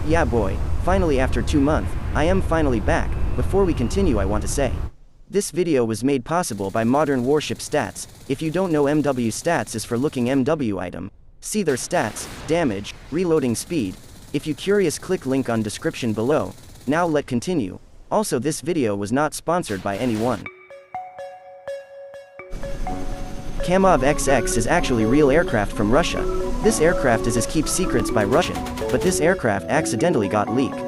Yeah boy, finally after 2 months, I am finally back. Before we continue I want to say, this video was made possible by Modern Warship Stats. If you don't know, MW Stats is for looking MW item. See their stats, damage, reloading speed. If you curious, click link on description below. Now let continue. Also, this video was not sponsored by anyone. Kamov XX is actually real aircraft from Russia. This aircraft is kept secrets by Russian, but this aircraft accidentally got leaked.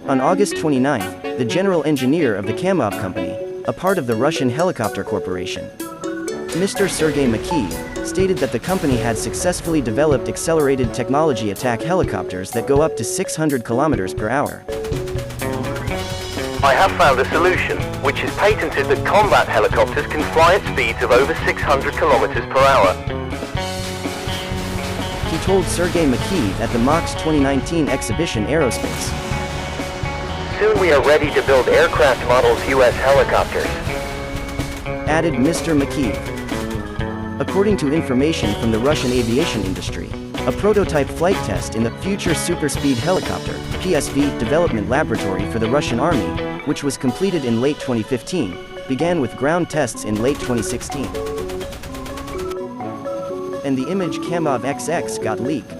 On August 29, the general engineer of the Kamov company, a part of the Russian Helicopter Corporation, Mr. Sergei Makiyev, stated that the company had successfully developed accelerated technology attack helicopters that go up to 600 km per hour. I have found a solution, which is patented, that combat helicopters can fly at speeds of over 600 km per hour. He told Sergei Makiyev at the MAKS 2019 exhibition Aerospace. Soon we are ready to build aircraft models US helicopters, added Mr. Makiyev. According to information from the Russian aviation industry, a prototype flight test in the Future Superspeed Helicopter (PSV) development laboratory for the Russian Army, which was completed in late 2015, began with ground tests in late 2016. And the image Kamov XX got leaked.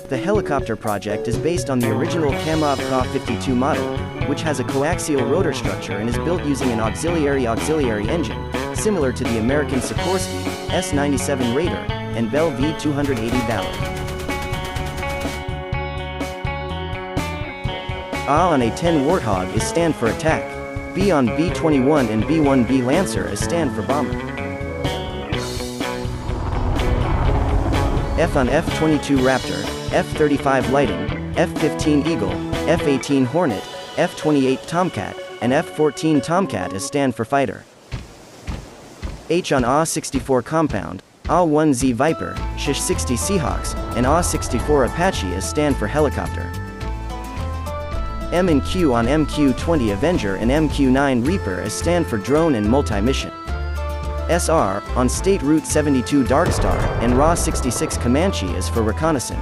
The helicopter project is based on the original Kamov Ka-52 model, which has a coaxial rotor structure and is built using an auxiliary engine, similar to the American Sikorsky S-97 Raider and Bell V-280 Ballard. A on A-10 Warthog is stand for attack. B on B-21 and B-1B Lancer is stand for bomber. F on F-22 Raptor, F-35 Lightning, F-15 Eagle, F-18 Hornet, F-28 Tomcat, and F-14 Tomcat is stand for fighter. H on A-64 Compound, A-1Z Viper, Sh-60 Seahawks, and A-64 Apache is stand for helicopter. M and Q on MQ-20 Avenger and MQ-9 Reaper is stand for drone and multi-mission. SR on State Route 72 Darkstar and Ra-66 Comanche is for reconnaissance.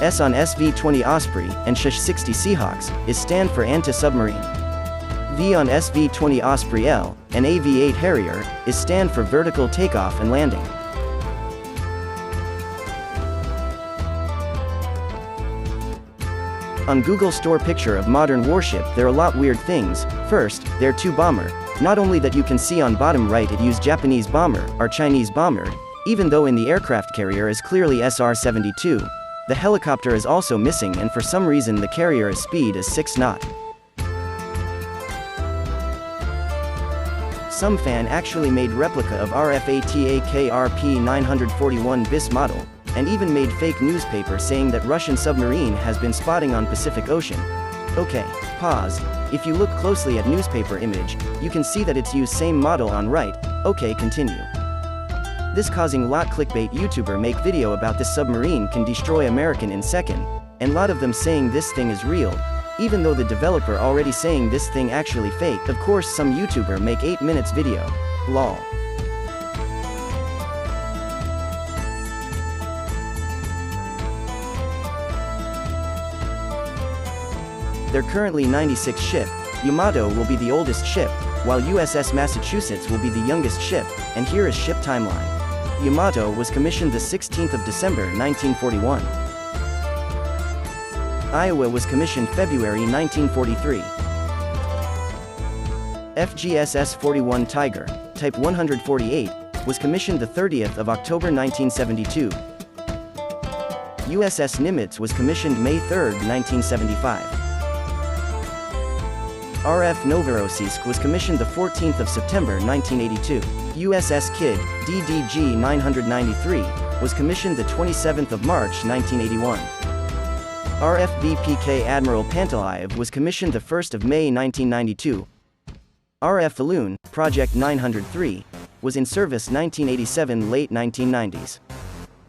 S on SV-20 Osprey and Sh-60 Seahawks is stand for anti-submarine. V on SV-20 Osprey L and AV-8 Harrier is stand for vertical takeoff and landing. On Google Store picture of modern warship, there are a lot weird things. First, there are two bomber. Not only that, you can see on bottom right it used Japanese bomber or Chinese bomber, even though in the aircraft carrier is clearly SR-72. The helicopter is also missing, and for some reason the carrier is speed is 6 knot. Some fan actually made replica of RFATAKRP 941 BIS model, and even made fake newspaper saying that Russian submarine has been spotting on Pacific Ocean. Okay, pause. If you look closely at newspaper image, you can see that it's used same model on right. Okay, continue. This causing lot clickbait YouTuber make video about this submarine can destroy American in second, and lot of them saying this thing is real, even though the developer already saying this thing actually fake. Of course some YouTuber make 8 minutes video. Lol. There currently 96 ship. Yamato will be the oldest ship, while USS Massachusetts will be the youngest ship, and here is ship timeline. Yamato was commissioned the 16th of December 1941. Iowa was commissioned February 1943. FGSS-41 Tiger, Type 148, was commissioned the 30th of October 1972. USS Nimitz was commissioned May 3, 1975. RF Novorossiysk was commissioned the 14th of September 1982. USS Kidd, DDG 993, was commissioned the 27th of March 1981. RFBPK Admiral Pantalaev was commissioned the 1st of May 1992. RF Falloon, Project 903, was in service 1987 late 1990s.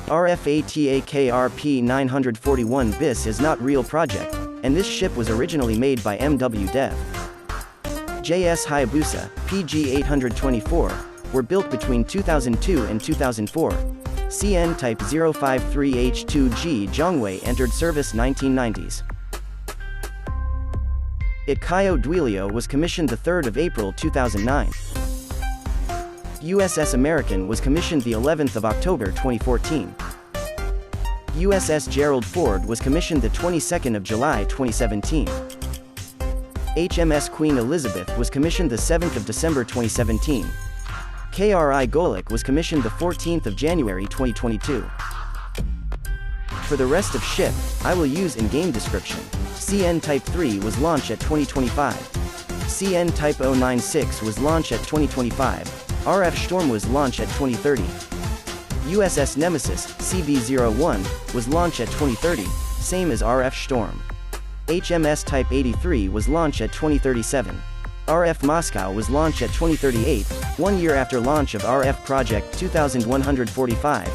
RFATAKRP 941 BIS is not real project, and this ship was originally made by MW Dev. JS Hayabusa, PG 824, were built between 2002 and 2004. CN Type 053H2G Zhongwei entered service 1990s. Ikayo Duilio was commissioned 3 April 2009. USS American was commissioned the 11th of October 2014. USS Gerald Ford was commissioned the 22nd of July 2017. HMS Queen Elizabeth was commissioned the 7th of December 2017. KRI GOLOK was commissioned the 14th of January 2022. For the rest of ship, I will use in-game description. CN Type 3 was launched at 2025. CN Type 096 was launched at 2025. RF Storm was launched at 2030. USS Nemesis, CB-01, was launched at 2030, same as RF Storm. HMS Type 83 was launched at 2037. RF Moscow was launched at 2038, 1 year after launch of RF Project 2145.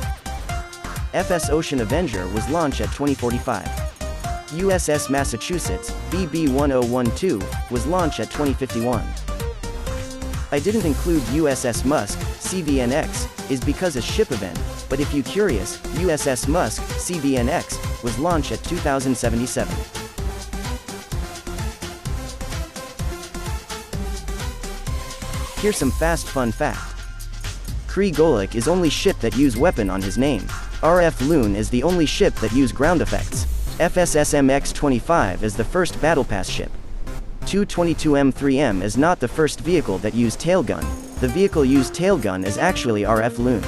FS Ocean Avenger was launched at 2045. USS Massachusetts, BB-1012, was launched at 2051. I didn't include USS Musk, CVNX, is because a ship event, but if you're curious, USS Musk, CVNX, was launched at 2077. Here's some fast fun fact. Kree GOLOK is only ship that use weapon on his name. RF Loon is the only ship that use ground effects. FSSMX-25 is the first battle pass ship. 222M3M is not the first vehicle that used tailgun. The vehicle used tailgun is actually RF Loon.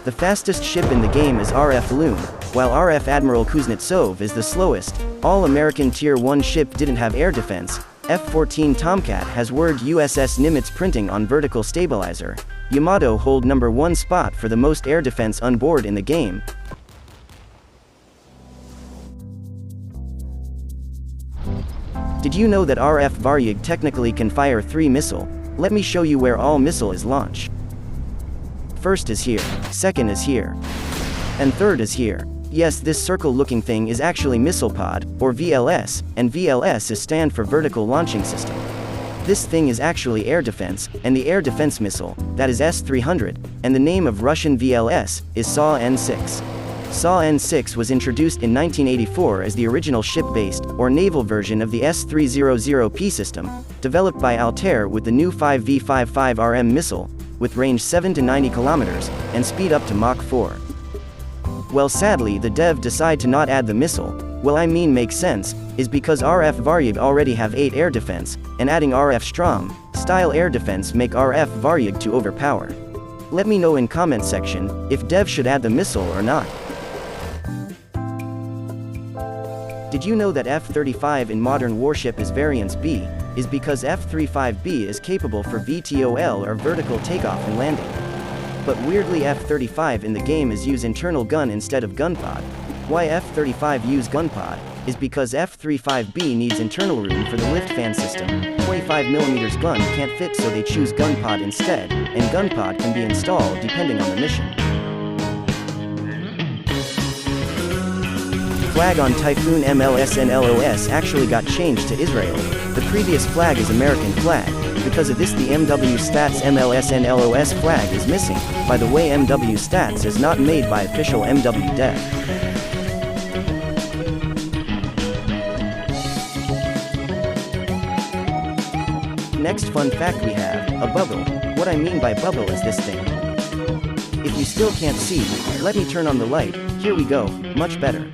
The fastest ship in the game is RF Loon, while RF Admiral Kuznetsov is the slowest. All American Tier 1 ship didn't have air defense. F-14 Tomcat has word USS Nimitz printing on vertical stabilizer. Yamato hold number 1 spot for the most air defense on board in the game. Did you know that RF Varyug technically can fire 3 missile? Let me show you where all missile is launched. First is here, second is here, and third is here. Yes, this circle-looking thing is actually missile pod, or VLS, and VLS is stand for vertical launching system. This thing is actually air defense, and the air defense missile, that is S-300, and the name of Russian VLS, is SAW-N6. SAW-N6 was introduced in 1984 as the original ship-based, or naval version of the S-300P system, developed by Altair with the new 5V55RM missile, with range 7 to 90 kilometers, and speed up to Mach 4. Well, sadly the dev decide to not add the missile, makes sense, is because RF Varyug already have 8 air defense, and adding RF Strom style air defense make RF Varyug too overpower. Let me know in comment section, if dev should add the missile or not. Did you know that F-35 in modern warship is variance B, is because F-35B is capable for VTOL or vertical takeoff and landing. But weirdly F-35 in the game is use internal gun instead of gunpod. Why F-35 use gunpod, is because F-35B needs internal room for the lift fan system. 25mm gun can't fit, so they choose gunpod instead, and gunpod can be installed depending on the mission. Flag on Typhoon MLSNLOS actually got changed to Israel. The previous flag is American flag. Because of this the MW Stats MLSNLOS flag is missing. By the way, MW Stats is not made by official MW Dev. Next fun fact we have, a bubble. What I mean by bubble is this thing. If you still can't see, let me turn on the light. Here we go, much better.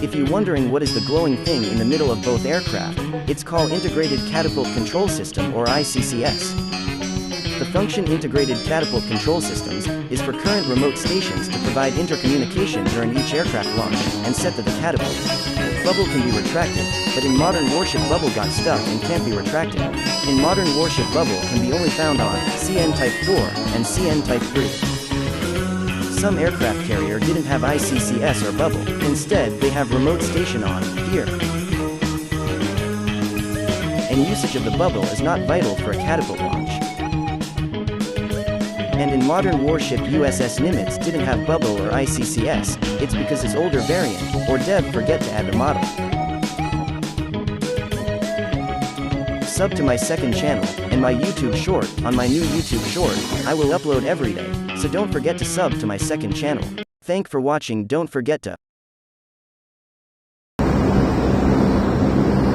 If you're wondering what is the glowing thing in the middle of both aircraft, it's called Integrated Catapult Control System or ICCS. The function Integrated Catapult Control Systems is for current remote stations to provide intercommunication during each aircraft launch and set the catapult. Bubble can be retracted, but in modern warship bubble got stuck and can't be retracted. In modern warship bubble can be only found on CN Type 4 and CN Type 3. Some aircraft carrier didn't have ICCS or bubble, instead they have remote station on, here. And usage of the bubble is not vital for a catapult launch. And in modern warship USS Nimitz didn't have bubble or ICCS, it's because its older variant, or dev forget to add the model. Sub to my second channel, and my YouTube short, on my new YouTube short, I will upload every day, so don't forget to sub to my second channel. Thank for watching, don't forget to